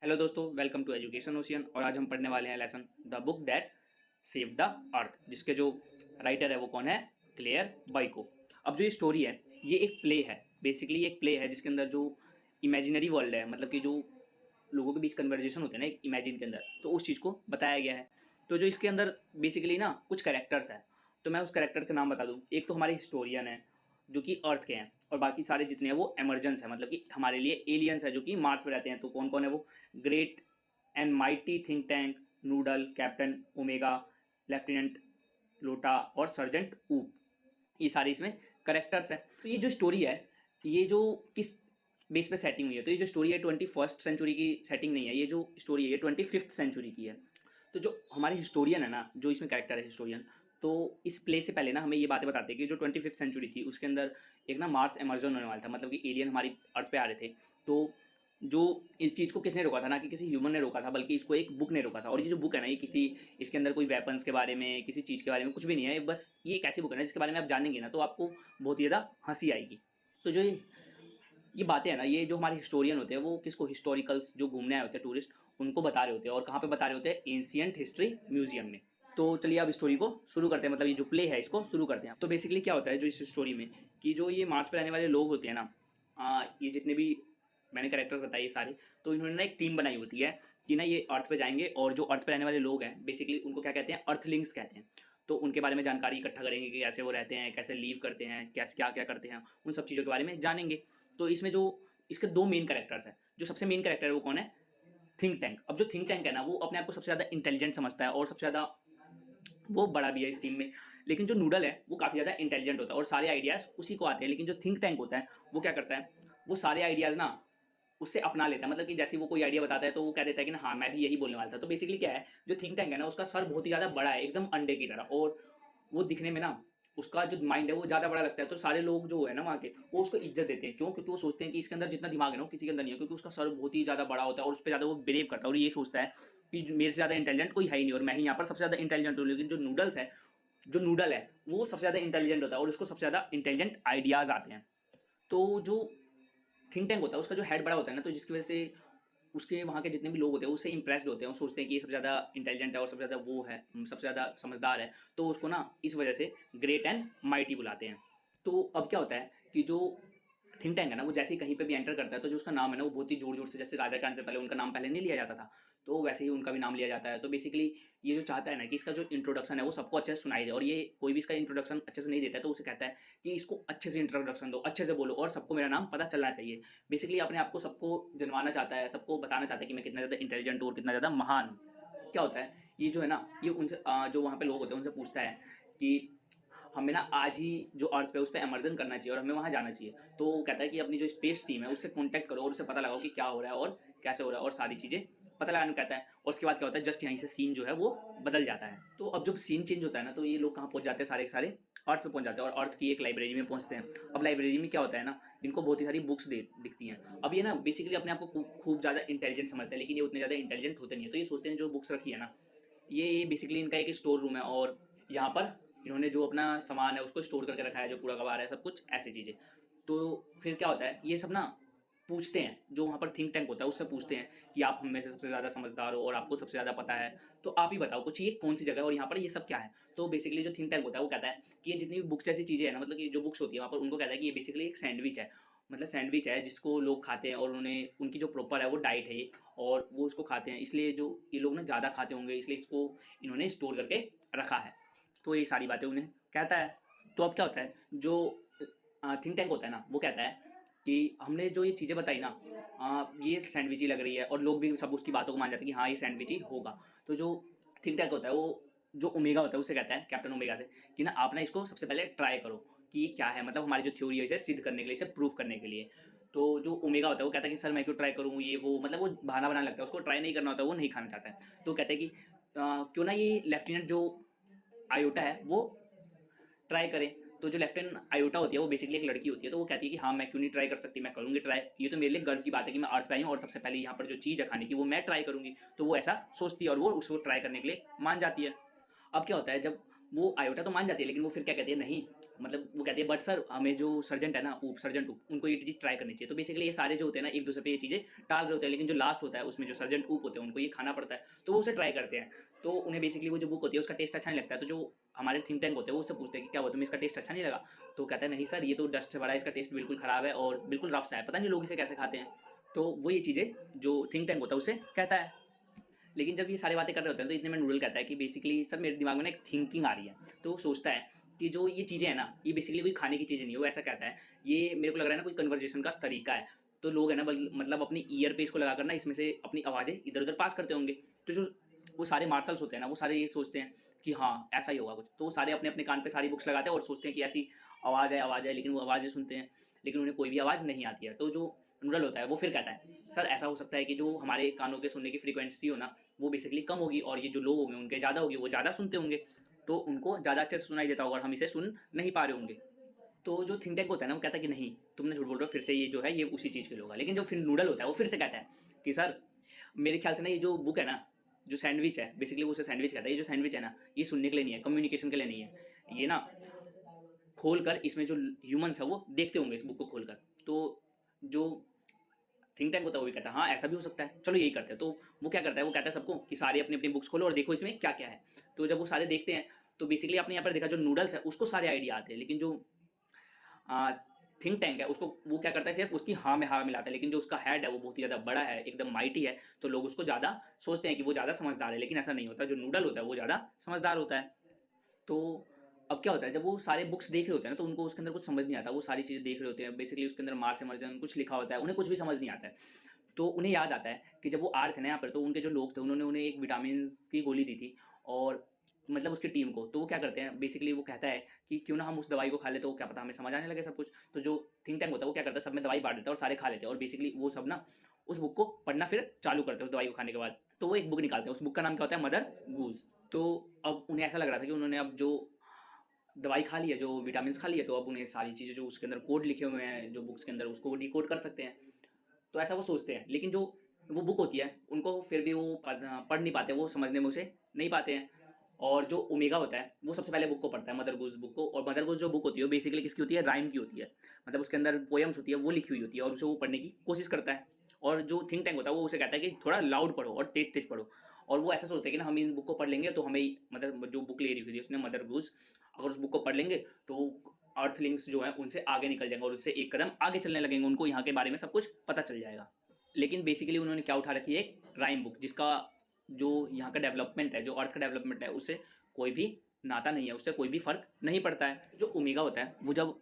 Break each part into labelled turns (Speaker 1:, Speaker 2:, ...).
Speaker 1: Hello दोस्तों, welcome to education ocean. और आज हम पढ़ने वाले हैं lesson the book that save the earth, जिसके जो राइटर है वो कौन है? क्लेयर बाइको। अब जो ये स्टोरी है ये एक प्ले है, बेसिकली एक प्ले है जिसके अंदर जो इमेजिनरी वर्ल्ड है, मतलब कि जो लोगों के बीच कन्वर्जेशन होते हैं ना एक इमेजिन के अंदर, तो उस चीज़ को बताया गया है। तो जो इसके अंदर बेसिकली ना कुछ कैरेक्टर्स हैं, तो मैं उस कैरेक्टर के नाम बता दूँ। एक तो हमारे हिस्टोरियन है जो कि अर्थ के हैं, और बाकी सारे जितने हैं वो एमरजेंस है, मतलब कि हमारे लिए एलियंस है जो कि मार्स पे रहते हैं। तो कौन कौन है वो? Great and mighty think tank, noodle, captain omega, lieutenant लोटा और सर्जेंट ऊप, ये सारे इसमें करेक्टर्स हैं। तो ये जो स्टोरी है ये जो किस बेस पे सेटिंग हुई है, तो ये जो स्टोरी है 21st सेंचुरी की सेटिंग नहीं है, ये जो स्टोरी है ये 25th सेंचुरी की है। तो जो हमारे हिस्टोरियन है ना, जो इसमें कैरेक्टर है हिस्टोरियन, तो इस प्ले से पहले ना हमें ये बातें बताते हैं कि जो 25th सेंचुरी थी उसके अंदर एक ना मार्स एमर्जन होने वाला था, मतलब कि एलियन हमारी अर्थ पे आ रहे थे। तो जो इस चीज़ को किसने रोका था ना, कि किसी ह्यूमन ने रोका था, बल्कि इसको एक बुक ने रोका था। और ये जो बुक है ना, ये किसी इसके अंदर कोई वेपन्स के बारे में, किसी चीज़ के बारे में कुछ भी नहीं है, बस ये एक ऐसी बुक है ना जिसके बारे में आप जानेंगे ना तो आपको बहुत ही ज़्यादा हंसी आएगी। तो जो ये बातें हैं ना, ये जो हमारे हिस्टोरियन होते हैं वो किसको, हिस्टोरिकल्स जो घूमने आए होते हैं टूरिस्ट, उनको बता रहे होते हैं। और कहाँ पे बता रहे होते हैं? एंशियंट हिस्ट्री म्यूजियम में। तो चलिए अब स्टोरी को शुरू करते हैं, मतलब ये जो प्ले है इसको शुरू करते हैं। तो बेसिकली क्या होता है जो इस स्टोरी में, कि जो ये मार्स पे रहने वाले लोग होते हैं ना, ये जितने भी मैंने कैरेक्टर्स बताए ये सारे, तो इन्होंने ना एक टीम बनाई होती है कि ना ये अर्थ पे जाएंगे, और जो अर्थ पे रहने वाले लोग हैं बेसिकली उनको क्या कहते हैं? अर्थलिंग्स कहते हैं। तो उनके बारे में जानकारी इकट्ठा करेंगे कि कैसे वो रहते हैं, कैसे लीव करते हैं, कैसे क्या क्या करते हैं, उन सब चीज़ों के बारे में जानेंगे। तो इसमें जो इसके दो मेन कैरेक्टर्स हैं, जो सबसे मेन कैरेक्टर है वो कौन है? Think tank. अब जो थिंक टैंक है ना वो अपने आप को सबसे ज़्यादा इंटेलिजेंट समझता है और सबसे ज़्यादा वो बड़ा भी है इस टीम में। लेकिन जो नूडल है वो काफ़ी ज़्यादा इंटेलिजेंट होता है और सारे आइडियाज़ उसी को आते हैं। लेकिन जो थिंक टैंक होता है वो क्या करता है? वो सारे आइडियाज़ ना उससे अपना लेता है, मतलब कि जैसे वो कोई आइडिया बताता है तो वो कह देता है कि ना हाँ मैं भी यही बोलने वाला था। तो बेसिकली क्या है, जो थिंक टैंक है ना उसका सर बहुत ही ज़्यादा बड़ा है, एकदम अंडे की तरह, और वो दिखने में ना उसका जो माइंड है वो ज़्यादा बड़ा लगता है। तो सारे लोग जो है ना वहाँ के, वो उसको इज्जत देते हैं। क्यों? क्योंकि वो सोचते हैं कि इसके अंदर जितना दिमाग है ना वो किसी के अंदर नहीं है, क्योंकि उसका सर बहुत ही ज़्यादा बड़ा होता है और उस पर ज़्यादा वो बिलीव करता है और ये सोचता है कि मेरे से ज़्यादा इंटेलिजेंट कोई है ही नहीं और मैं ही यहाँ पर सबसे ज़्यादा इंटेलिजेंट हूँ। लेकिन जो नूडल है वो सबसे ज़्यादा इंटेलिजेंट होता है और उसको सबसे ज़्यादा इंटेलिजेंट आइडियाज़ आते हैं। तो जो थिंक टैंक होता है उसका जो हेड बड़ा होता है ना, तो जिसकी वजह से उसके वहाँ के जितने भी लोग होते हैं उससे इंप्रेस्ड होते हैं, वो सोचते हैं कि ये सबसे ज़्यादा इंटेलिजेंट है और सबसे ज़्यादा वो है, सबसे ज़्यादा समझदार है। तो उसको ना इस वजह से ग्रेट एंड माइटी बुलाते हैं। तो अब क्या होता है कि जो थिंक टैंक है ना वो जैसे ही कहीं पे भी एंटर करता है तो जो उसका नाम है ना वो बहुत ही जोर जोर से, जैसे राजा के आने से पहले उनका नाम पहले नहीं लिया जाता था, तो वैसे ही उनका भी नाम लिया जाता है। तो बेसिकली ये जो चाहता है ना कि इसका जो इंट्रोडक्शन है वो सबको अच्छे से सुनाई दे, और ये कोई भी इसका इंट्रोडक्शन अच्छे से नहीं देता है तो उसे कहता है कि इसको अच्छे से इंट्रोडक्शन दो, अच्छे से बोलो और सबको मेरा नाम पता चलना चाहिए। बेसिकली अपने आप को सबको जनवाना चाहता है, सबको बताना चाहता है कि मैं कितना ज़्यादा इंटेलिजेंट हूँ और कितना ज़्यादा महान हूँ। क्या होता है ये जो है ना, ये उनसे जो वहाँ पे लोग होते हैं उनसे पूछता है कि हमें ना आज ही जो अर्थ पे उस पर एमर्जन करना चाहिए और हमें वहाँ जाना चाहिए। तो वो कहता है कि अपनी जो स्पेस टीम है उससे कॉन्टैक्ट करो और उससे पता लगाओ कि क्या हो रहा है और कैसे हो रहा है और सारी चीज़ें पता लगाने को कहता है। और उसके बाद क्या होता है, जस्ट यहीं से सीन जो है वो बदल जाता है। तो अब जब सीन चेंज होता है ना तो ये लोग कहाँ पहुँच जाते हैं, सारे के सारे अर्थ पे पहुँच जाते हैं और अर्थ की एक लाइब्रेरी में पहुँचते हैं। अब लाइब्रेरी में क्या होता है ना, इनको बहुत ही सारी बुक्स दिखती हैं। अब ये ना बेसिकली अपने आप को खूब ज़्यादा इंटेलिजेंट समझते हैं, लेकिन ये उतने ज़्यादा इंटेलिजेंट होते नहीं है। तो ये सोचते हैं जो बुक्स रखी है ना, ये बेसिकली इनका एक स्टोर रूम है और यहाँ पर इन्होंने जो अपना सामान है उसको स्टोर करके रखा है, जो कूड़ा कबाड़ है सब कुछ ऐसी चीज़ें। तो फिर क्या होता है, ये सब ना पूछते हैं, जो वहाँ पर थिंक टैंक होता है उससे पूछते हैं कि आप हम में से सबसे ज़्यादा समझदार हो और आपको सबसे ज़्यादा पता है, तो आप ही बताओ कुछ, ये कौन सी जगह है और यहाँ पर ये सब क्या है। तो बेसिकली जो थिंक टैंक होता है वो कहता है कि ये जितनी भी बुक्स जैसी चीज़ें हैं ना, मतलब कि जो बुक्स होती है वहाँ पर, उनको कहता है कि ये बेसिकली एक सैंडविच है, मतलब सैंडविच है जिसको लोग खाते हैं और उन्हें उनकी जो प्रॉपर है वो डाइट है ये, और वो उसको खाते हैं, इसलिए जो ये लोग ना ज़्यादा खाते होंगे इसलिए इसको इन्होंने स्टोर करके रखा है। तो ये सारी बातें उन्हें कहता है। तो अब क्या होता है, जो थिंक टैंक होता है ना वो कहता है कि हमने जो ये चीज़ें बताई ना, ये सैंडविच ही लग रही है, और लोग भी सब उसकी बातों को मान जाते हैं कि हाँ ये सैंडविच ही होगा। तो जो थिंक टैंक होता है वो जो ओमेगा होता है उससे कहता है, कैप्टन ओमेगा से, कि ना आप ना इसको सबसे पहले ट्राई करो कि ये क्या है, मतलब हमारी जो थ्योरी है इसे सिद्ध करने के लिए, इसे प्रूव करने के लिए। तो जो ओमेगा होता है वो कहता है कि सर मैं क्यों ट्राई करूँ, ये वो, मतलब वो बहाना बनाने लगता है, उसको ट्राई नहीं करना होता, वो नहीं खाना चाहता है। तो कहते हैं कि क्यों ना ये लेफ्टिनेंट जो आयोटा है वो ट्राई करें। तो जो लेफ्टिनेंट आयोटा होती है वो बेसिकली एक लड़की होती है, तो वो कहती है कि हाँ मैं क्यों नहीं ट्राई कर सकती, मैं करूँगी ट्राई, ये तो मेरे लिए गर्व की बात है कि मैं अर्थ पे आई हूँ और सबसे पहले यहाँ पर जो चीज़ है खाने की वो मैं ट्राई करूँगी। तो वो ऐसा सोचती है और वो उसको ट्राई करने के लिए मान जाती है। अब क्या होता है, जब वो आयोटा तो मान जाती है लेकिन वो फिर क्या कहती है, नहीं मतलब वो कहती है बट सर हमें जो सर्जेंट है ना, ऊप सर्जेंट ऊप, उनको ये चीज़ ट्राई करनी चाहिए। तो बेसिकली ये सारे जो होते हैं ना एक दूसरे पे ये चीज़ें टाल रहे होते हैं, लेकिन जो लास्ट होता है उसमें जो सर्जेंट ऊप होते हैं उनको ये खाना पड़ता है, तो वो उसे ट्राई करते हैं। तो उन्हें बेसिकली वो जो बुक होती है उसका टेस्ट अच्छा नहीं लगता है, तो जो हमारे थिंक टैंक होते हैं वो उससे पूछते हैं कि क्या हुआ, तुम्हें इसका टेस्ट अच्छा नहीं लगा? तो कहता है नहीं सर, ये तो डस्ट से भरा है, इसका टेस्ट बिल्कुल ख़राब है और बिल्कुल रफ सा है, पता नहीं लोग इसे कैसे खाते हैं। तो वो ये चीज़ें जो थिंक टैंक होता है उससे कहता है। लेकिन जब ये सारी बातें कर रहे होते हैं तो इतने में नूडल कहता है कि बेसिकली सर मेरे दिमाग में ना एक थिंकिंग आ रही है। तो वो सोचता है कि जो ये चीज़ें हैं ना, ये बेसिकली कोई खाने की चीज़ें नहीं है। वो ऐसा कहता है, ये मेरे को लग रहा है ना कोई कन्वर्जेशन का तरीका है। तो लोग है ना मतलब अपनी ईयर पे इसको लगाकर ना इसमें से अपनी आवाज़ें इधर उधर पास करते होंगे। तो जो वो सारे मार्शल्स होते हैं ना, वो सारे ये सोचते हैं कि हाँ ऐसा ही होगा कुछ। तो वो सारे अपने अपने कान पे सारी बुक्स लगाते हैं और सोचते हैं कि ऐसी आवाज़ है, लेकिन वो आवाज़ें सुनते हैं, लेकिन उन्हें कोई भी आवाज़ नहीं आती है। तो जो नूडल होता है वो फिर कहता है सर ऐसा हो सकता है कि जो हमारे कानों के सुनने की फ्रीक्वेंसी हो ना, वो बेसिकली कम होगी और ये जो लोग होंगे उनके ज़्यादा होगी, वो ज़्यादा सुनते होंगे, तो उनको ज़्यादा अच्छे से सुनाई देता होगा और हम इसे सुन नहीं पा रहे होंगे। तो जो थिंक टैंक होता है ना वो कहता है कि नहीं तुमने झूठ बोल रहे हो, फिर से ये जो है ये उसी चीज़ के लिए होगा। लेकिन जो फिर नूडल होता है वो फिर से कहता है कि सर मेरे ख्याल से ना ये जो बुक है ना, जो सैंडविच है, बेसिकली वो उसे सैंडविच कहता है, ये जो सैंडविच है ना ये सुनने के लिए नहीं है, कम्युनिकेशन के लिए नहीं है। ये ना खोल कर इसमें जो ह्यूमंस है वो देखते होंगे इस बुक को खोल कर। तो जो थिंक टैंक होता है वो भी कहता है हाँ ऐसा भी हो सकता है, चलो यही करते हैं। तो वो क्या करता है, वो कहता है सबको कि सारे अपनी अपनी बुक्स खोलो और देखो इसमें क्या क्या है। तो जब वो सारे देखते हैं तो बेसिकली आपने यहाँ पर देखा जो नूडल्स है उसको सारे आइडिया आते हैं, लेकिन जो थिंक टैंक है उसको वो क्या करता है, सिर्फ उसकी हाँ में हाँ मिलाता है। लेकिन जो उसका हेड है वो बहुत ही ज़्यादा बड़ा है, एकदम माइटी है, तो लोग उसको ज़्यादा सोचते हैं कि वो ज़्यादा समझदार है, लेकिन ऐसा नहीं होता। जो नूडल होता है वो ज़्यादा समझदार होता है। तो अब क्या होता है, जब वो सारे बुक्स देख रहे होते हैं ना तो उनको उसके अंदर कुछ समझ नहीं आता। वो सारी चीज़ें देख रहे होते हैं, बेसिकली उसके अंदर मार्स इमर्जन कुछ लिखा होता है, उन्हें कुछ भी समझ नहीं आता है। तो उन्हें याद आता है कि जब वो आ रहे थे ना यहाँ पर, तो उनके जो लोग थे उन्होंने उन्हें एक विटामिन की गोली दी थी, और मतलब उसकी टीम को। तो वो क्या करते हैं, बेसिकली वो कहता है कि क्यों ना हम उस दवाई को खा ले, तो क्या पता हमें समझ आने लगे सब कुछ। तो जो थिंक टैंक होता है वो क्या करता है, सब में दवाई बांट देता है और सारे खा लेते हैं, और बेसिकली वो सब ना उस बुक को पढ़ना फिर चालू करते हैं उस दवाई को खाने के बाद। तो वो एक बुक निकालते हैं, उस बुक का नाम क्या होता है, मदर गूज। तो अब उन्हें ऐसा लग रहा था कि उन्होंने अब जो दवाई खा ली है, जो विटामिन खा ली है, तो अब उन्हें सारी चीज़ें जो उसके अंदर कोड लिखे हुए हैं जो बुक्स के अंदर, उसको वो डिकोड कर सकते हैं। तो ऐसा वो सोचते हैं, लेकिन जो वो बुक होती है उनको फिर भी वो पढ़ नहीं पाते, वो समझने में उसे नहीं पाते हैं। और जो ओमेगा होता है वो सबसे पहले बुक को पढ़ता है, मदर गुज बुक को। और मदर गुज जो बुक होती है वो बेसिकली किसकी होती है, राइम की होती है। मतलब उसके अंदर पोएम्स होती है, वो लिखी हुई होती है, और उसे वो पढ़ने की कोशिश करता है। और जो थिंक टैंक होता है वो उसे कहता है कि थोड़ा लाउड पढ़ो और तेज तेज पढ़ो। और वो ऐसा सोचते हैं कि ना हम इन बुक को पढ़ लेंगे तो हमें, मतलब जो बुक ले रही हुई थी उसने मदर गुज, अगर उस बुक को पढ़ लेंगे तो अर्थलिंग्स जो है उनसे आगे निकल जाएंगे और उससे एक कदम आगे चलने लगेंगे, उनको यहाँ के बारे में सब कुछ पता चल जाएगा। लेकिन बेसिकली उन्होंने क्या उठा रखी है, एक राइम बुक, जिसका जो यहाँ का डेवलपमेंट है, जो अर्थ का डेवलपमेंट है, उससे कोई भी नाता नहीं है, उससे कोई भी फर्क नहीं पड़ता है। जो ओमेगा होता है वो जब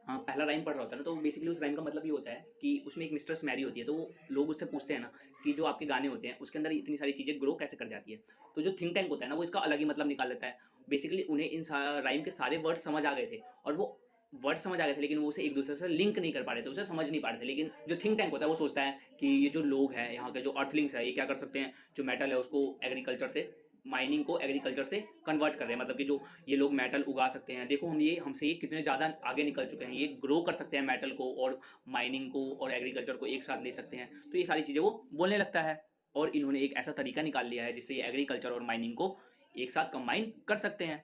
Speaker 1: पहला राइम पढ़ रहा होता है ना, तो बेसिकली उस राइम का मतलब ये होता है कि उसमें एक मिस्ट्रेस मैरी होती है। तो वो लोग उससे पूछते हैं ना कि जो आपके गाने होते हैं उसके अंदर इतनी सारी चीज़ें ग्रो कैसे कर जाती है। तो जो थिंक टैंक होता है ना वो इसका अलग ही मतलब निकाल लेता है। बेसिकली उन्हें इन राइम के सारे वर्ड समझ आ गए थे, और वो वर्ड समझ आ गए थे, लेकिन वो उसे एक दूसरे से लिंक नहीं कर पा रहे थे, उसे समझ नहीं पा रहे थे। लेकिन जो थिंक टैंक होता है वो सोचता है कि ये जो लोग हैं यहाँ के, जो अर्थलिंग्स है, ये क्या कर सकते हैं, जो मेटल है उसको एग्रीकल्चर से, माइनिंग को एग्रीकल्चर से कन्वर्ट कर रहे हैं। मतलब कि जो ये लोग मेटल उगा सकते हैं, देखो हम ये हमसे ये कितने ज़्यादा आगे निकल चुके हैं, ये ग्रो कर सकते हैं मेटल को और माइनिंग को और एग्रीकल्चर को एक साथ ले सकते हैं। तो ये सारी चीज़ें वो बोलने लगता है, और इन्होंने एक ऐसा तरीका निकाल लिया है जिससे ये एग्रीकल्चर और माइनिंग को एक साथ कंबाइन कर सकते हैं।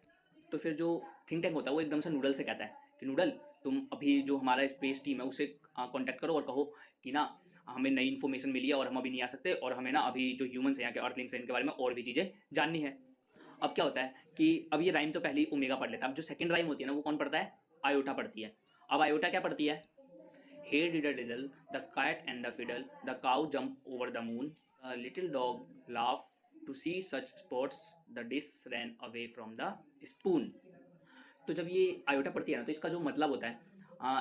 Speaker 1: तो फिर जो थिंक टैंक होता है वो एकदम से नूडल से कहता है कि नूडल तुम अभी जो हमारा स्पेस टीम है उससे कांटेक्ट करो और कहो कि ना हमें नई इन्फॉर्मेशन मिली है और हम अभी नहीं आ सकते, और हमें ना अभी जो ह्यूमंस हैं यहाँ के अर्थलिंग्स हैं इनके बारे में और भी चीज़ें जाननी है। अब क्या होता है कि अब ये राइम तो पहले ही ओमेगा पढ़ लेता है, अब जो सेकंड राइम होती है ना वो कौन पढ़ता है, आयोटा पढ़ती है। अब आयोटा क्या पढ़ती है, hey diddle diddle the cat and the fiddle the cow jump over the moon little dog laugh to see such sports the dish ran away from the spoon. तो जब ये आयोटा पढ़ती है ना तो इसका जो मतलब होता है,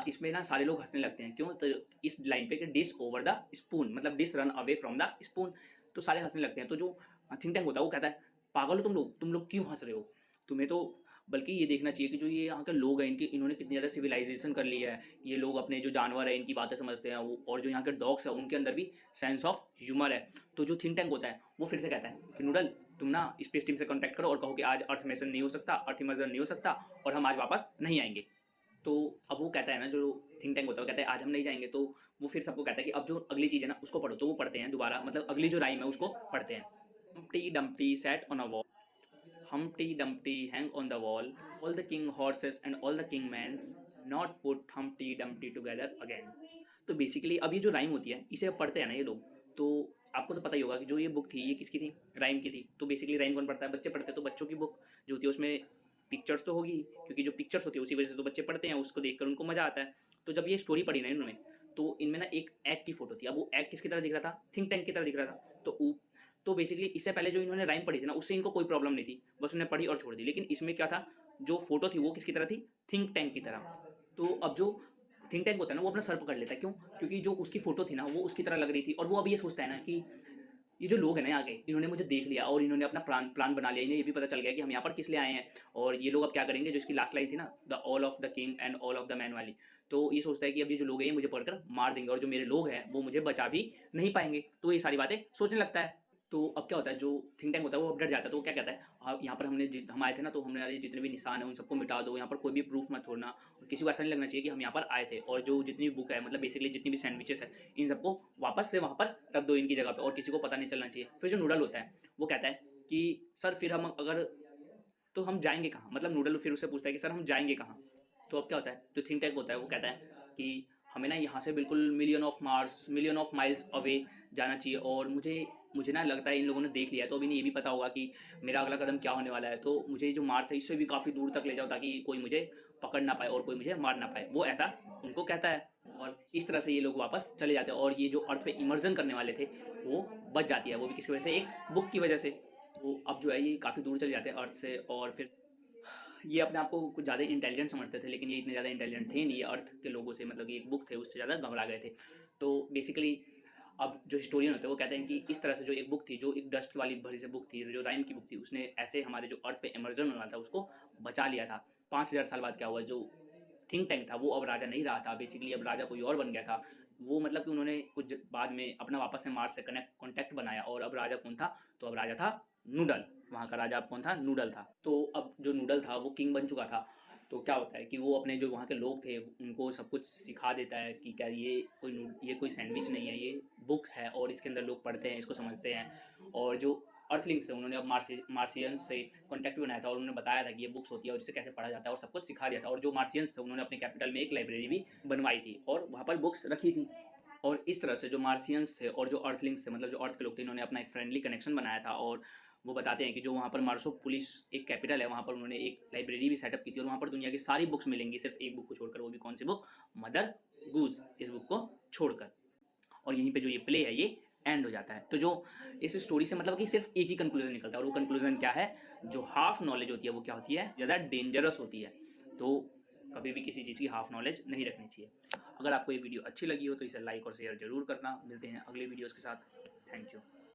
Speaker 1: इसमें ना सारे लोग हंसने लगते हैं। क्यों, तो इस लाइन पे कि डिश ओवर द स्पून, मतलब dish run away from the spoon, तो सारे हंसने लगते हैं। तो जो थिंक टैंक होता है वो कहता है पागल हो तुम लोग क्यों हंस रहे हो, तुम्हें तो बल्कि ये देखना चाहिए कि जो ये यहाँ के लोग हैं इनकी, इन्होंने कितनी ज़्यादा सिविलाइजेशन कर लिया है। ये लोग अपने जो जानवर है इनकी बातें समझते हैं वो, और जो यहाँ के डॉग्स है उनके अंदर भी सेंस ऑफ ह्यूमर है। तो जो थिंक टैंक होता है वो फिर से कहता है कि नूडल तुम ना स्पेस टीम से कॉन्टैक्ट करो और कहो कि आज अर्थ मिशन नहीं हो सकता, अर्थ इमर्जन नहीं हो सकता, और हम आज वापस नहीं आएंगे। तो अब वो कहता है ना, जो थिंक टैंक होता है वो कहता है आज हम नहीं जाएंगे। तो वो फिर सबको कहता है कि अब जो अगली चीज़ है ना उसको पढ़ो। तो वो पढ़ते हैं दोबारा, मतलब अगली जो राइम है उसको पढ़ते हैं। टी Dumpty sat on a wall Humpty Dumpty hang on the wall, all the king horses and all the king mans not put Humpty Dumpty together again. तो बेसिकली अब ये जो राइम होती है इसे अब पढ़ते हैं ना ये लोग, तो आपको तो पता ही होगा कि जो ये बुक थी ये किसकी थी, राइम की थी। तो बेसिकली राइम कौन पढ़ता है, बच्चे पढ़ते हैं। तो बच्चों की बुक जो होती है उसमें पिक्चर्स तो होगी, क्योंकि जो पिक्चर्स होती है उसी वजह से तो बच्चे पढ़ते हैं, उसको देखकर उनको मजा आता है। तो जब ये स्टोरी पढ़ी ना इन्होंने, तो इनमें ना एक एग की फोटो थी। अब वो एग किसकी तरह दिख रहा था, थिंक टैंक की तरह दिख रहा था। तो बेसिकली इससे पहले जो इन्होंने राइम पढ़ी थी ना उससे इनको कोई प्रॉब्लम नहीं थी, बस उन्होंने पढ़ी और छोड़ दी। लेकिन इसमें क्या था, जो फोटो थी वो किसकी तरह थी, थिंक टैंक की तरह। तो अब जो थिंक टैंक होता है ना वो अपना सर पकड़ लेता है, क्यों, क्योंकि जो उसकी फोटो थी ना वो उसकी तरह लग रही थी। और वो अब ये सोचता है ना कि ये जो लोग हैं ना आगे, इन्होंने मुझे देख लिया और इन्होंने अपना प्लान बना लिया, इन्हें ये भी पता चल गया कि हम यहाँ पर किस लिए आए हैं। और ये लोग अब क्या करेंगे, जो इसकी लास्ट लाइन थी ना, the all of the king and all of the man वाली, तो ये सोचता है कि अब ये जो लोग हैं ये मुझे पढ़कर मार देंगे और जो मेरे लोग हैं वो मुझे बचा भी नहीं पाएंगे। तो ये सारी बातें सोचने लगता है। तो अब क्या होता है, जो थिंक टैंक होता है वो अब डर जाता है। तो वो क्या कहता है, हाँ यहाँ पर हम आए थे ना, तो हमारे जितने भी निशान हैं उन सबको मिटा दो, यहाँ पर कोई भी प्रूफ मत छोड़ना, और किसी को ऐसा नहीं लगना चाहिए कि हम यहाँ पर आए थे। और जो जितनी भी बुक है, मतलब बेसिकली जितनी भी सैंडविचेस है, इन सबको वापस से वहाँ पर रख दो इनकी जगह पे, और किसी को पता नहीं चलना चाहिए। फिर जो नूडल होता है वो कहता है कि सर फिर हम अगर, तो हम जाएंगे कहाँ, मतलब नूडल फिर उससे पूछता है कि सर हम जाएंगे कहाँ। तो अब क्या होता है, जो थिंक टैंक होता है वो कहता है कि हमें ना यहाँ से बिल्कुल मिलियन ऑफ माइल्स अवे जाना चाहिए। और मुझे ना लगता है इन लोगों ने देख लिया है, तो अभी इन्हें ये भी पता होगा कि मेरा अगला कदम क्या होने वाला है। तो मुझे जो मार्स है इससे भी काफ़ी दूर तक ले जाओ, ताकि कोई मुझे पकड़ ना पाए और कोई मुझे मार ना पाए। वो ऐसा उनको कहता है, और इस तरह से ये लोग वापस चले जाते हैं। और ये जो अर्थ पे इमर्जन करने वाले थे वो बच जाती है, वो भी किसी वजह से, एक बुक की वजह से। तो अब जो है ये काफ़ी दूर चले जाते हैं अर्थ से। और फिर ये अपने आप को कुछ ज़्यादा इंटेलिजेंट समझते थे, लेकिन ये इतने ज़्यादा इंटेलिजेंट थे नहीं, ये अर्थ के लोगों से, मतलब ये एक बुक थे उससे ज़्यादा घबरा गए थे। तो बेसिकली अब जो हिस्टोरियन होते हैं वो कहते हैं कि इस तरह से जो एक बुक थी, जो एक डस्ट वाली भरी से बुक थी, जो राइम की बुक थी, उसने ऐसे हमारे जो अर्थ पे इमर्जन होने वाला था उसको बचा लिया था। 5000 साल बाद क्या हुआ, जो थिंक टैंक था वो अब राजा नहीं रहा था, बेसिकली अब राजा कोई और बन गया था। वो मतलब कि उन्होंने कुछ बाद में अपना वापस से मार्स से कॉन्टैक्ट बनाया, और अब राजा कौन था, तो अब राजा था नूडल। वहाँ का राजा अब कौन था, नूडल था। तो अब जो नूडल था वो किंग बन चुका था। तो क्या होता है कि वो अपने जो वहाँ के लोग थे उनको सब कुछ सिखा देता है कि क्या ये कोई सैंडविच नहीं है, ये बुक्स है और इसके अंदर लोग पढ़ते हैं, इसको समझते हैं। और जो अर्थलिंग्स थे उन्होंने अब मार्सियंस से कॉन्टैक्ट बनाया था, और उन्होंने बताया था कि ये बुक्स होती है और इसे कैसे पढ़ा जाता है, और सब कुछ सिखा दिया था। और जो मार्सियंस थे उन्होंने अपने कैपिटल में एक लाइब्रेरी भी बनवाई थी और वहाँ पर बुक्स रखी थी। और इस तरह से जो मार्सियंस थे और जो अर्थलिंग्स थे, मतलब जो अर्थ के लोग थे, इन्होंने अपना एक फ्रेंडली कनेक्शन बनाया था। और वो बताते हैं कि जो वहाँ पर मार्सोपोलिस एक कैपिटल है, वहाँ पर उन्होंने एक लाइब्रेरी भी सेटअप की थी, और वहाँ पर दुनिया की सारी बुक्स मिलेंगी, सिर्फ एक बुक को छोड़कर। वो भी कौन सी बुक, मदर गूज, इस बुक को छोड़कर। और यहीं पे जो ये प्ले है ये एंड हो जाता है। तो जो इस स्टोरी से मतलब कि सिर्फ एक ही कंक्लूजन निकलता है, और वो कंक्लूजन क्या है, जो हाफ नॉलेज होती है वो क्या होती है, ज़्यादा डेंजरस होती है। तो कभी भी किसी चीज़ की हाफ नॉलेज नहीं रखनी चाहिए। अगर आपको ये वीडियो अच्छी लगी हो तो इसे लाइक और शेयर जरूर करना। मिलते हैं अगले वीडियोज़ के साथ। Thank you.